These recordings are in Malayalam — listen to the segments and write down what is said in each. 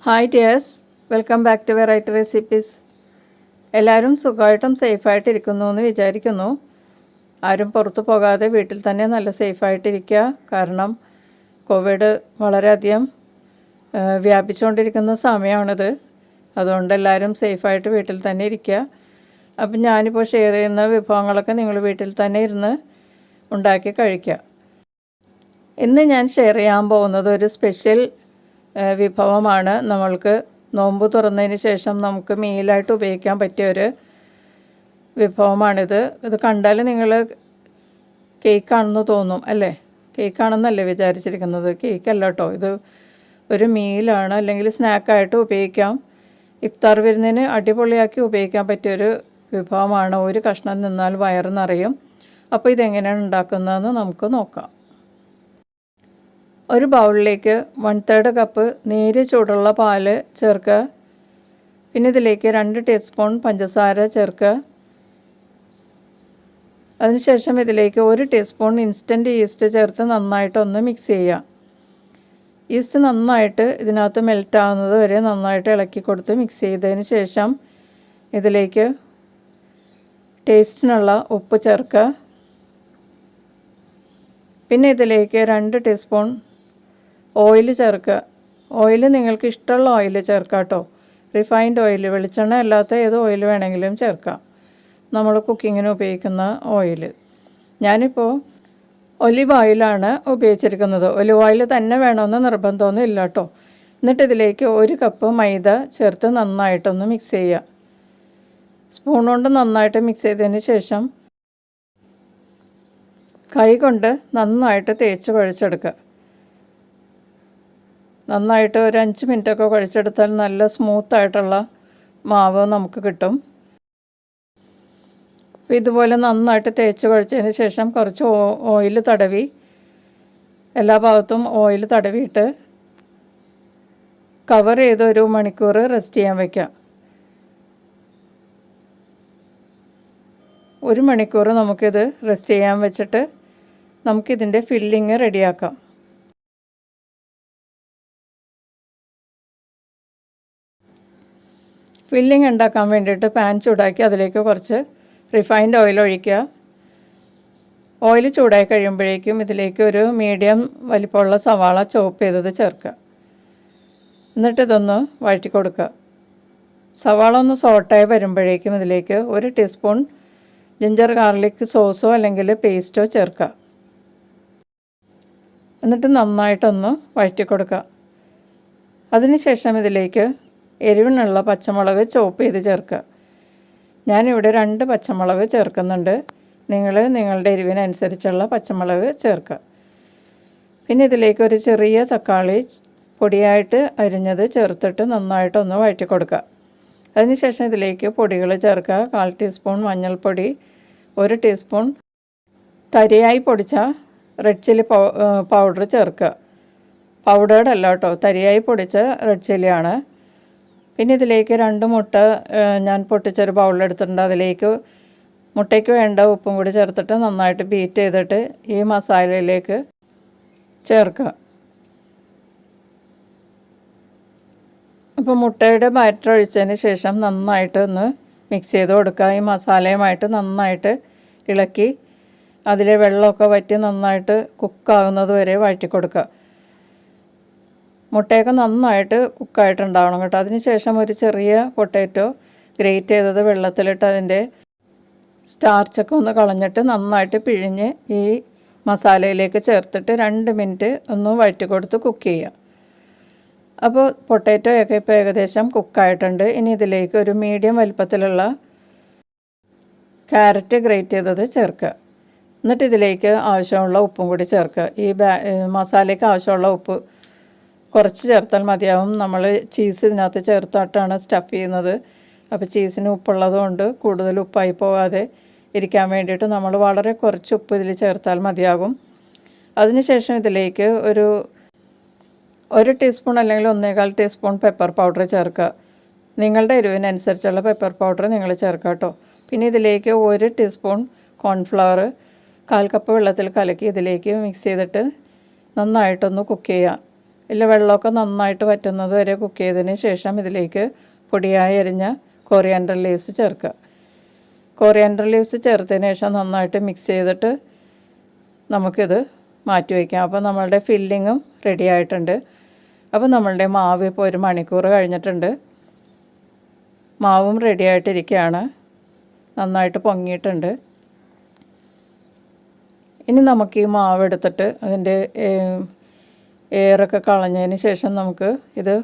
Hi dears, welcome back to variety recipes. എല്ലാവരും സുഖമായിട്ടും സേഫായിട്ടിരിക്കുന്നു എന്ന് വിചാരിക്കുന്നു. ആരും പുറത്തു പോകാതെ വീട്ടിൽ തന്നെ നല്ല സേഫായിട്ടിരിക്കുക. കാരണം കോവിഡ് വളരെയധികം വ്യാപിച്ചുകൊണ്ടിരിക്കുന്ന സമയമാണിത്. അതുകൊണ്ട് എല്ലാവരും സേഫായിട്ട് വീട്ടിൽ തന്നെ ഇരിക്കുക. അപ്പം ഞാനിപ്പോൾ ഷെയർ ചെയ്യുന്ന വിഭവങ്ങളൊക്കെ നിങ്ങൾ വീട്ടിൽ തന്നെ ഇരുന്ന് ഉണ്ടാക്കി കഴിക്കുക. ഇന്ന് ഞാൻ ഷെയർ ചെയ്യാൻ പോകുന്നത് ഒരു സ്പെഷ്യൽ വിഭവമാണ്. നമ്മൾക്ക് നോമ്പ് തുറന്നതിന് ശേഷം നമുക്ക് മീലായിട്ട് ഉപയോഗിക്കാൻ പറ്റിയൊരു വിഭവമാണിത്. ഇത് കണ്ടാൽ നിങ്ങൾ കേക്കാണെന്ന് തോന്നും അല്ലേ? കേക്കാണെന്നല്ലേ വിചാരിച്ചിരിക്കുന്നത്? കേക്കല്ല കേട്ടോ, ഇത് ഒരു മീലാണ്, അല്ലെങ്കിൽ സ്നാക്കായിട്ട് ഉപയോഗിക്കാം. ഇഫ്താർ വിരുന്നിന് അടിപൊളിയാക്കി ഉപയോഗിക്കാൻ പറ്റിയൊരു വിഭവമാണ്. ഒരു കഷ്ണം നിന്നാൽ വയറ് നിറയും. അപ്പോൾ ഇതെങ്ങനെയാണ് ഉണ്ടാക്കുന്നതെന്ന് നമുക്ക് നോക്കാം. ഒരു ബൗളിലേക്ക് 1/3 കപ്പ് നേരിയ ചൂടുള്ള പാല് ചേർക്കുക. പിന്നെ ഇതിലേക്ക് 2 ടീസ്പൂൺ പഞ്ചസാര ചേർക്കുക. അതിനുശേഷം ഇതിലേക്ക് 1 ടീസ്പൂൺ ഇൻസ്റ്റൻറ്റ് ഈസ്റ്റ് ചേർത്ത് നന്നായിട്ടൊന്ന് മിക്സ് ചെയ്യുക. ഈസ്റ്റ് നന്നായിട്ട് ഇതിനകത്ത് മെൽറ്റാവുന്നത് വരെ നന്നായിട്ട് ഇളക്കി കൊടുത്ത് മിക്സ് ചെയ്തതിന് ശേഷം ഇതിലേക്ക് ടേസ്റ്റിനുള്ള ഉപ്പ് ചേർക്കുക. പിന്നെ ഇതിലേക്ക് 2 ടീസ്പൂൺ ഓയിൽ ചേർക്കുക. ഓയിൽ നിങ്ങൾക്ക് ഇഷ്ടമുള്ള ഓയിൽ ചേർക്കാം കേട്ടോ. റിഫൈൻഡ് ഓയിൽ, വെളിച്ചെണ്ണ അല്ലാത്ത ഏത് ഓയിൽ വേണമെങ്കിലും ചേർക്കാം. നമ്മൾ കുക്കിങ്ങിന് ഉപയോഗിക്കുന്ന ഓയിൽ. ഞാനിപ്പോൾ ഒലിവ് ഓയിലാണ് ഉപയോഗിച്ചിരിക്കുന്നത്. ഒലിവ് ഓയിൽ തന്നെ വേണമെന്ന് നിർബന്ധമൊന്നും ഇല്ല കേട്ടോ. എന്നിട്ട് ഇതിലേക്ക് 1 കപ്പ് മൈദ ചേർത്ത് നന്നായിട്ടൊന്ന് മിക്സ് ചെയ്യുക. സ്പൂൺ കൊണ്ട് നന്നായിട്ട് മിക്സ് ചെയ്തതിന് ശേഷം കൈ കൊണ്ട് നന്നായിട്ട് തേച്ച് കുഴച്ചെടുക്കുക. നന്നായിട്ട് ഒരു 5 മിനിറ്റൊക്കെ കുഴച്ചെടുത്താൽ നല്ല സ്മൂത്തായിട്ടുള്ള മാവ് നമുക്ക് കിട്ടും. അപ്പോൾ ഇതുപോലെ നന്നായിട്ട് തേച്ച് കുഴച്ചതിന് ശേഷം കുറച്ച് ഓയിൽ തടവി, എല്ലാ ഭാഗത്തും ഓയിൽ തടവിയിട്ട് കവർ ചെയ്ത് 1 മണിക്കൂർ റെസ്റ്റ് ചെയ്യാൻ വയ്ക്കുക. 1 മണിക്കൂർ നമുക്കിത് റെസ്റ്റ് ചെയ്യാൻ വെച്ചിട്ട് നമുക്കിതിൻ്റെ ഫില്ലിങ് റെഡിയാക്കാം. ഫില്ലിങ് ഉണ്ടാക്കാൻ വേണ്ടിയിട്ട് പാൻ ചൂടാക്കി അതിലേക്ക് കുറച്ച് റിഫൈൻഡ് ഓയിൽ ഒഴിക്കുക. ഓയിൽ ചൂടായി കഴിയുമ്പോഴേക്കും ഇതിലേക്ക് ഒരു മീഡിയം വലിപ്പമുള്ള സവാള ചോപ്പ് ചെയ്തത് ചേർക്കുക. എന്നിട്ട് ഇതൊന്ന് വഴറ്റി കൊടുക്കുക. സവാള ഒന്ന് സോട്ടായി വരുമ്പോഴേക്കും ഇതിലേക്ക് 1 ടീസ്പൂൺ ജിഞ്ചർ ഗാർലിക് സോസോ അല്ലെങ്കിൽ പേസ്റ്റോ ചേർക്കുക. എന്നിട്ട് നന്നായിട്ടൊന്ന് വഴറ്റി കൊടുക്കുക. അതിനുശേഷം ഇതിലേക്ക് എരിവിനുള്ള പച്ചമുളക് ചോപ്പ് ചെയ്ത് ചേർക്കുക. ഞാനിവിടെ 2 പച്ചമുളക് ചേർക്കുന്നുണ്ട്. നിങ്ങൾ നിങ്ങളുടെ എരിവിനനുസരിച്ചുള്ള പച്ചമുളക് ചേർക്കുക. പിന്നെ ഇതിലേക്ക് ഒരു ചെറിയ തക്കാളി പൊടിയായിട്ട് അരിഞ്ഞത് ചേർത്തിട്ട് നന്നായിട്ടൊന്ന് വഴറ്റി കൊടുക്കുക. അതിനുശേഷം ഇതിലേക്ക് പൊടികൾ ചേർക്കുക. 1/4 ടീസ്പൂൺ മഞ്ഞൾപ്പൊടി, 1 ടീസ്പൂൺ തരിയായി പൊടിച്ച റെഡ് ചില്ലി പൗഡർ ചേർക്കുക. പൗഡേർഡ് അല്ല കേട്ടോ, തരിയായി പൊടിച്ച റെഡ് ചില്ലിയാണ്. പിന്നെ ഇതിലേക്ക് 2 മുട്ട ഞാൻ പൊട്ടിച്ചൊരു ബൗളിലെടുത്തിട്ടുണ്ട്. അതിലേക്ക് മുട്ടയ്ക്ക് വേണ്ട ഉപ്പും കൂടി ചേർത്തിട്ട് നന്നായിട്ട് ബീറ്റ് ചെയ്തിട്ട് ഈ മസാലയിലേക്ക് ചേർക്കുക. അപ്പോൾ മുട്ടയുടെ ബാറ്റർ ഒഴിച്ചതിന് ശേഷം നന്നായിട്ട് ഒന്ന് മിക്സ് ചെയ്ത് കൊടുക്കുക. ഈ മസാലയുമായിട്ട് നന്നായിട്ട് ഇളക്കി അതിലെ വെള്ളമൊക്കെ വറ്റി നന്നായിട്ട് കുക്കാകുന്നത് വരെ വഴറ്റി കൊടുക്കുക. മുട്ടയൊക്കെ നന്നായിട്ട് കുക്കായിട്ടുണ്ടാവണം കേട്ടോ. അതിനുശേഷം ഒരു ചെറിയ പൊട്ടാറ്റോ ഗ്രേറ്റ് ചെയ്തത് വെള്ളത്തിലിട്ട് അതിൻ്റെ സ്റ്റാർച്ചൊക്കെ ഒന്ന് കളഞ്ഞിട്ട് നന്നായിട്ട് പിഴിഞ്ഞ് ഈ മസാലയിലേക്ക് ചേർത്തിട്ട് 2 മിനിറ്റ് ഒന്ന് വഴറ്റി കൊടുത്ത് കുക്ക് ചെയ്യുക. അപ്പോൾ പൊട്ടാറ്റോയൊക്കെ ഇപ്പോൾ ഏകദേശം കുക്കായിട്ടുണ്ട്. ഇനി ഇതിലേക്ക് ഒരു മീഡിയം വലിപ്പത്തിലുള്ള ക്യാരറ്റ് ഗ്രേറ്റ് ചെയ്തത് ചേർക്കുക. എന്നിട്ട് ഇതിലേക്ക് ആവശ്യമുള്ള ഉപ്പും കൂടി ചേർക്കുക. ഈ മസാലയ്ക്ക് ആവശ്യമുള്ള ഉപ്പ് കുറച്ച് ചേർത്താൽ മതിയാവും. നമ്മൾ ചീസ് ഇതിനകത്ത് ചേർത്തിട്ടാണ് സ്റ്റഫ് ചെയ്യുന്നത്. അപ്പോൾ ചീസിന് ഉപ്പുള്ളത് കൊണ്ട് കൂടുതൽ ഉപ്പായി പോകാതെ ഇരിക്കാൻ വേണ്ടിയിട്ട് നമ്മൾ വളരെ കുറച്ച് ഉപ്പ് ഇതിൽ ചേർത്താൽ മതിയാകും. അതിനുശേഷം ഇതിലേക്ക് ഒരു ടീസ്പൂൺ അല്ലെങ്കിൽ 1.25 ടീസ്പൂൺ പെപ്പർ പൗഡർ ചേർക്കുക. നിങ്ങളുടെ എരിവിനനുസരിച്ചുള്ള പെപ്പർ പൗഡർ നിങ്ങൾ ചേർക്കുക കേട്ടോ. പിന്നെ ഇതിലേക്ക് 1 ടീസ്പൂൺ കോൺഫ്ലവർ 1/4 കപ്പ് വെള്ളത്തിൽ കലക്കി ഇതിലേക്ക് മിക്സ് ചെയ്തിട്ട് നന്നായിട്ടൊന്ന് കുക്ക് ചെയ്യുക. ഇല്ല വെള്ളമൊക്കെ നന്നായിട്ട് വറ്റുന്നത് വരെ കുക്ക് ചെയ്തതിന് ശേഷം ഇതിലേക്ക് പൊടിയായി അരിഞ്ഞ കൊറിയാൻഡർ ലീവ്സ് ചേർക്കുക. കൊറിയാൻഡർ ലീവ്സ് ചേർത്തതിന് ശേഷം നന്നായിട്ട് മിക്സ് ചെയ്തിട്ട് നമുക്കിത് മാറ്റി വയ്ക്കാം. അപ്പോൾ നമ്മളുടെ ഫില്ലിങ്ങും റെഡി ആയിട്ടുണ്ട്. അപ്പോൾ നമ്മളുടെ മാവ് ഇപ്പോൾ 1 മണിക്കൂർ കഴിഞ്ഞിട്ടുണ്ട്. മാവും റെഡി ആയിട്ടിരിക്കുകയാണ്, നന്നായിട്ട് പൊങ്ങിയിട്ടുണ്ട്. ഇനി നമുക്ക് ഈ മാവ് എടുത്തിട്ട് അതിൻ്റെ എയറൊക്കെ കളഞ്ഞതിന് ശേഷം നമുക്ക് ഇത്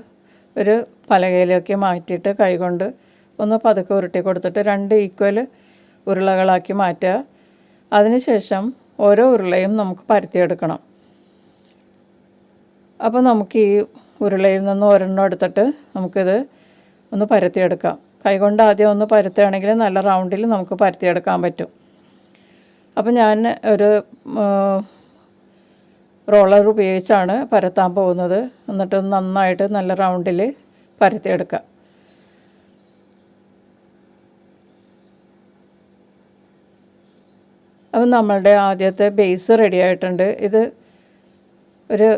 ഒരു പലകയിലേക്ക് മാറ്റിയിട്ട് കൈകൊണ്ട് ഒന്ന് പതുക്കെ ഉരുട്ടി കൊടുത്തിട്ട് 2 ഈക്വൽ ഉരുളകളാക്കി മാറ്റുക. അതിനുശേഷം ഓരോ ഉരുളയും നമുക്ക് പരത്തിയെടുക്കണം. അപ്പോൾ നമുക്ക് ഈ ഉരുളയിൽ നിന്ന് ഒരെണ്ണം എടുത്തിട്ട് നമുക്കിത് ഒന്ന് പരത്തിയെടുക്കാം. കൈകൊണ്ട് ആദ്യം ഒന്ന് പരത്തുകയാണെങ്കിൽ നല്ല റൗണ്ടിൽ നമുക്ക് പരത്തിയെടുക്കാൻ പറ്റും. അപ്പോൾ ഞാൻ ഒരു റോളർ ഉപയോഗിച്ചാണ് പരത്താൻ പോകുന്നത്. എന്നിട്ട് നന്നായിട്ട് നല്ല റൗണ്ടിൽ പരത്തിയെടുക്കുക. അപ്പം നമ്മളുടെ ആദ്യത്തെ ബേസ് റെഡി ആയിട്ടുണ്ട്. ഇത് ഒരു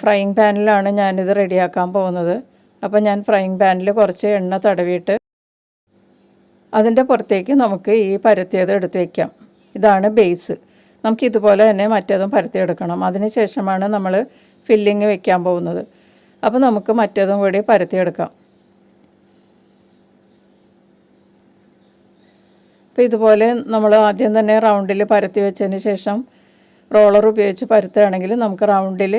ഫ്രൈയിങ് പാനിലാണ് ഞാനിത് റെഡിയാക്കാൻ പോകുന്നത്. അപ്പോൾ ഞാൻ ഫ്രൈയിങ് പാനിൽ കുറച്ച് എണ്ണ തടവിയിട്ട് അതിൻ്റെ പുറത്തേക്ക് നമുക്ക് ഈ പരത്തിയത് എടുത്ത് വയ്ക്കാം. ഇതാണ് ബേസ്. നമുക്കിതുപോലെ തന്നെ മറ്റേതും പരത്തിയെടുക്കണം. അതിന് ശേഷമാണ് നമ്മൾ ഫില്ലിങ് വെക്കാൻ പോകുന്നത്. അപ്പോൾ നമുക്ക് മറ്റേതും കൂടി പരത്തിയെടുക്കാം. അപ്പോൾ ഇതുപോലെ നമ്മൾ ആദ്യം തന്നെ റൗണ്ടിൽ പരത്തി വെച്ചതിന് ശേഷം റോളർ ഉപയോഗിച്ച് പരത്തുകയാണെങ്കിൽ നമുക്ക് റൗണ്ടിൽ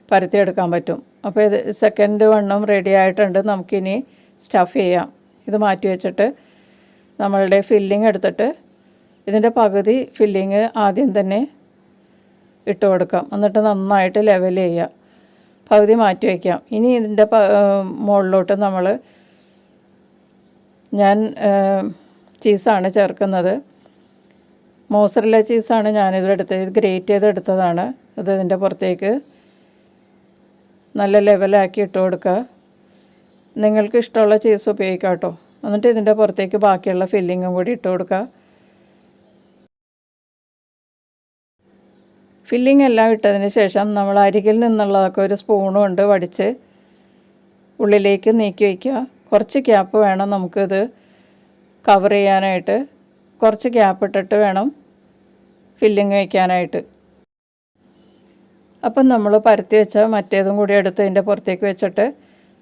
പരത്തിയെടുക്കാൻ പറ്റും. അപ്പോൾ ഇത് സെക്കൻഡ് വണ്ണം റെഡി ആയിട്ടുണ്ട്. നമുക്കിനി സ്റ്റഫ് ചെയ്യാം. ഇത് മാറ്റി വെച്ചിട്ട് നമ്മളുടെ ഫില്ലിങ് എടുത്തിട്ട് ഇതിൻ്റെ പകുതി ഫില്ലിങ് ആദ്യം തന്നെ ഇട്ട് കൊടുക്കാം. എന്നിട്ട് നന്നായിട്ട് ലെവൽ ചെയ്യുക. പകുതി മാറ്റി വയ്ക്കാം. ഇനി ഇതിൻ്റെ മുകളിലോട്ട് ഞാൻ ചീസാണ് ചേർക്കുന്നത്. മോസറല്ല ചീസാണ് ഞാനിതെടുത്തത്. ഇത് ഗ്രേറ്റ് ചെയ്തെടുത്തതാണ്. ഇത് ഇതിൻ്റെ പുറത്തേക്ക് നല്ല ലെവലാക്കി ഇട്ട് കൊടുക്കുക. നിങ്ങൾക്ക് ഇഷ്ടമുള്ള ചീസ് ഉപയോഗിക്കാം കേട്ടോ. എന്നിട്ട് ഇതിൻ്റെ പുറത്തേക്ക് ബാക്കിയുള്ള ഫില്ലിങ്ങും കൂടി ഇട്ട് കൊടുക്കുക. ഫില്ലിംഗ് എല്ലാം ഇട്ടതിന് ശേഷം നമ്മൾ അരികിൽ നിന്നുള്ളതൊക്കെ ഒരു സ്പൂൺ കൊണ്ട് വടിച്ച് ഉള്ളിലേക്ക് നീക്കി വയ്ക്കുക. കുറച്ച് ഗ്യാപ്പ് വേണം നമുക്കിത് കവർ ചെയ്യാനായിട്ട്. കുറച്ച് ഗ്യാപ്പ് ഇട്ടിട്ട് വേണം ഫില്ലിങ് വയ്ക്കാനായിട്ട്. അപ്പം നമ്മൾ പരത്തി വെച്ച മറ്റേതും കൂടി എടുത്ത് ഇതിൻ്റെ പുറത്തേക്ക് വെച്ചിട്ട്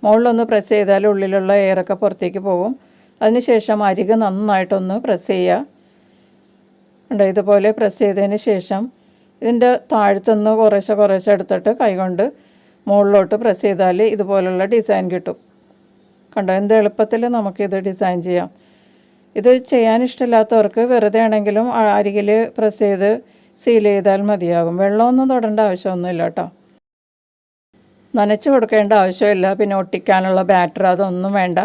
മുകളിലൊന്ന് പ്രസ് ചെയ്താൽ ഉള്ളിലുള്ള എയറൊക്കെ പുറത്തേക്ക് പോകും. അതിനുശേഷം അരികെ നന്നായിട്ടൊന്ന് പ്രസ് ചെയ്യുക. ഉണ്ട്, ഇതുപോലെ പ്രസ് ചെയ്തതിന് ശേഷം ഇതിൻ്റെ താഴത്തുനിന്ന് കുറേശ്ശെ എടുത്തിട്ട് കൈകൊണ്ട് മുകളിലോട്ട് പ്രസ് ചെയ്താൽ ഇതുപോലുള്ള ഡിസൈൻ കിട്ടും. കണ്ടോ, എന്ത് എളുപ്പത്തിൽ നമുക്കിത് ഡിസൈൻ ചെയ്യാം. ഇത് ചെയ്യാൻ ഇഷ്ടമില്ലാത്തവർക്ക് വെറുതെ ആണെങ്കിലും അരികിൽ പ്രസ് ചെയ്ത് സീൽ ചെയ്താൽ മതിയാകും. വെള്ളമൊന്നും തൊടേണ്ട ആവശ്യമൊന്നുമില്ല കേട്ടോ. നനച്ച് കൊടുക്കേണ്ട ആവശ്യമില്ല. പിന്നെ ഒട്ടിക്കാനുള്ള ബാറ്റർ അതൊന്നും വേണ്ട.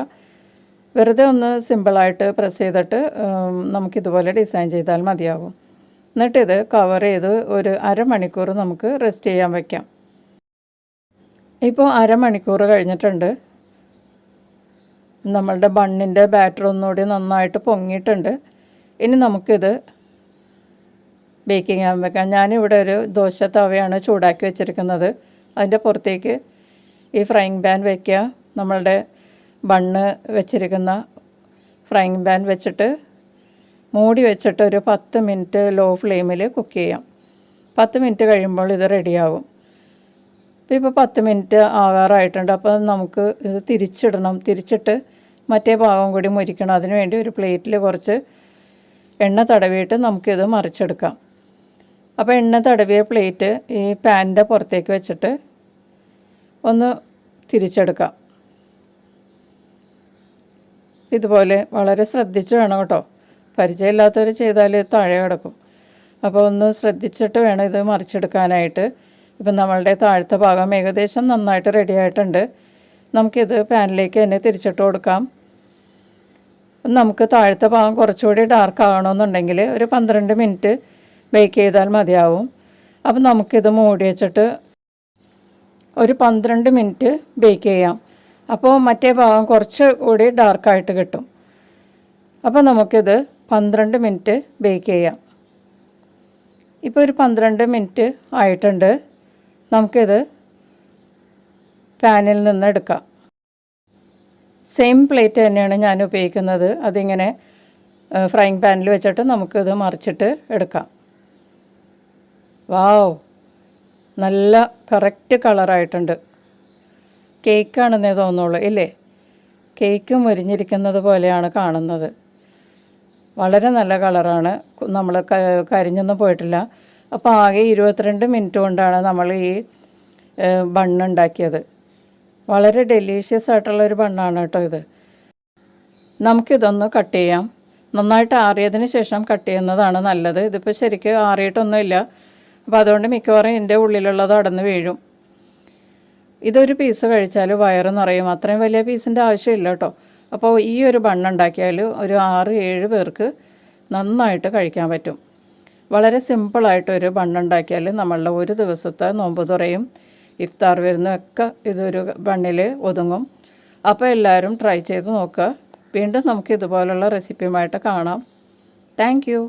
വെറുതെ ഒന്ന് സിമ്പിളായിട്ട് പ്രസ് ചെയ്തിട്ട് നമുക്കിതുപോലെ ഡിസൈൻ ചെയ്താൽ മതിയാകും. എന്നിട്ടിത് കവർ ചെയ്ത് ഒരു അരമണിക്കൂർ നമുക്ക് റെസ്റ്റ് ചെയ്യാൻ വയ്ക്കാം. ഇപ്പോൾ അരമണിക്കൂർ കഴിഞ്ഞിട്ടുണ്ട്. നമ്മളുടെ ബണ്ണിൻ്റെ ബാറ്റർ ഒന്നുകൂടി നന്നായിട്ട് പൊങ്ങിയിട്ടുണ്ട്. ഇനി നമുക്കിത് ബേക്കിംഗ് ചെയ്യാൻ വെക്കാം. ഞാനിവിടെ ഒരു ദോശ തവയാണ് ചൂടാക്കി വെച്ചിരിക്കുന്നത്. അതിൻ്റെ പുറത്തേക്ക് ഈ ഫ്രൈയിങ് പാൻ വയ്ക്കുക. നമ്മളുടെ ബണ്ണ് വെച്ചിരിക്കുന്ന ഫ്രൈയിങ് പാൻ വെച്ചിട്ട് മൂടി വെച്ചിട്ട് ഒരു 10 മിനിറ്റ് ലോ ഫ്ലെയിമിൽ കുക്ക് ചെയ്യാം. 10 മിനിറ്റ് കഴിയുമ്പോൾ ഇത് റെഡിയാകും. ഇപ്പോൾ 10 മിനിറ്റ് ആകാറായിട്ടുണ്ട്. അപ്പോൾ നമുക്ക് ഇത് തിരിച്ചിടണം. തിരിച്ചിട്ട് മറ്റേ ഭാഗം കൂടി മുരിക്കണം. അതിന് വേണ്ടി ഒരു പ്ലേറ്റിൽ കുറച്ച് എണ്ണ തടവിയിട്ട് നമുക്കിത് മറിച്ചെടുക്കാം. അപ്പോൾ എണ്ണ തടവിയ പ്ലേറ്റ് ഈ പാനിൻ്റെ പുറത്തേക്ക് വെച്ചിട്ട് ഒന്ന് തിരിച്ചെടുക്കാം. ഇതുപോലെ വളരെ ശ്രദ്ധിച്ച് വേണം കേട്ടോ. പരിചയമില്ലാത്തവർ ചെയ്താൽ താഴെ കിടക്കും. അപ്പോൾ ഒന്ന് ശ്രദ്ധിച്ചിട്ട് വേണം ഇത് മറിച്ചെടുക്കാനായിട്ട്. ഇപ്പം നമ്മളുടെ താഴത്തെ ഭാഗം ഏകദേശം നന്നായിട്ട് റെഡി ആയിട്ടുണ്ട്. നമുക്കിത് പാനിലേക്ക് തന്നെ തിരിച്ചിട്ട് കൊടുക്കാം. നമുക്ക് താഴത്തെ ഭാഗം കുറച്ചുകൂടി ഡാർക്ക് ആകണമെന്നുണ്ടെങ്കിൽ ഒരു 12 മിനിറ്റ് ബേക്ക് ചെയ്താൽ മതിയാവും. അപ്പം നമുക്കിത് മൂടി വെച്ചിട്ട് ഒരു 12 മിനിറ്റ് ബേക്ക് ചെയ്യാം. അപ്പോൾ മറ്റേ ഭാഗം കുറച്ച് കൂടി ഡാർക്കായിട്ട് കിട്ടും. അപ്പോൾ നമുക്കിത് 12 മിനിറ്റ് ബേക്ക് ചെയ്യാം. ഇപ്പോൾ ഒരു 12 മിനിറ്റ് ആയിട്ടുണ്ട്. നമുക്കിത് പാനിൽ നിന്ന് എടുക്കാം. സെയിം പ്ലേറ്റ് തന്നെയാണ് ഞാൻ ഉപയോഗിക്കുന്നത്. അതിങ്ങനെ ഫ്രൈങ് പാനിൽ വെച്ചിട്ട് നമുക്കിത് മറിച്ചിട്ട് എടുക്കാം. വാവ്, നല്ല കറക്റ്റ് കളറായിട്ടുണ്ട്. കേക്കാണെന്നേ തോന്നുള്ളൂ ഇല്ലേ? കേക്ക് മുരിഞ്ഞിരിക്കുന്നത് പോലെയാണ് കാണുന്നത്. വളരെ നല്ല കളറാണ്. നമ്മൾ കരിഞ്ഞൊന്നും പോയിട്ടില്ല. അപ്പോൾ ആകെ 22 മിനിറ്റ് കൊണ്ടാണ് നമ്മൾ ഈ ബണ്ണുണ്ടാക്കിയത്. വളരെ ഡെലീഷ്യസ് ആയിട്ടുള്ളൊരു ബണ്ണാണ് കേട്ടോ ഇത്. നമുക്കിതൊന്ന് കട്ട് ചെയ്യാം. നന്നായിട്ട് ആറിയതിന് ശേഷം കട്ട് ചെയ്യുന്നതാണ് നല്ലത്. ഇതിപ്പോൾ ശരിക്കും ആറിയിട്ടൊന്നുമില്ല. അപ്പോൾ അതുകൊണ്ട് മിക്കവാറും ഇതിൻ്റെ ഉള്ളിലുള്ളത് അടന്ന് വീഴും. ഇതൊരു പീസ് കഴിച്ചാൽ വയറ് നിറയും. അത്രയും വലിയ പീസിൻ്റെ ആവശ്യമില്ല കേട്ടോ. അപ്പോൾ ഈ ഒരു ബണ്ണുണ്ടാക്കിയാൽ ഒരു 6-7 പേർക്ക് നന്നായിട്ട് കഴിക്കാൻ പറ്റും. വളരെ സിമ്പിളായിട്ടൊരു ബണ്ണുണ്ടാക്കിയാൽ നമ്മളുടെ ഒരു ദിവസത്തെ നോമ്പ് തുറയും ഇഫ്താർ വരുന്നതൊക്കെ ഇതൊരു ബണ്ണിൽ ഒതുങ്ങും. അപ്പോൾ എല്ലാവരും ട്രൈ ചെയ്ത് നോക്കുക. വീണ്ടും നമുക്ക് ഇതുപോലുള്ള റെസിപ്പിയുമായിട്ട് കാണാം. Thank you.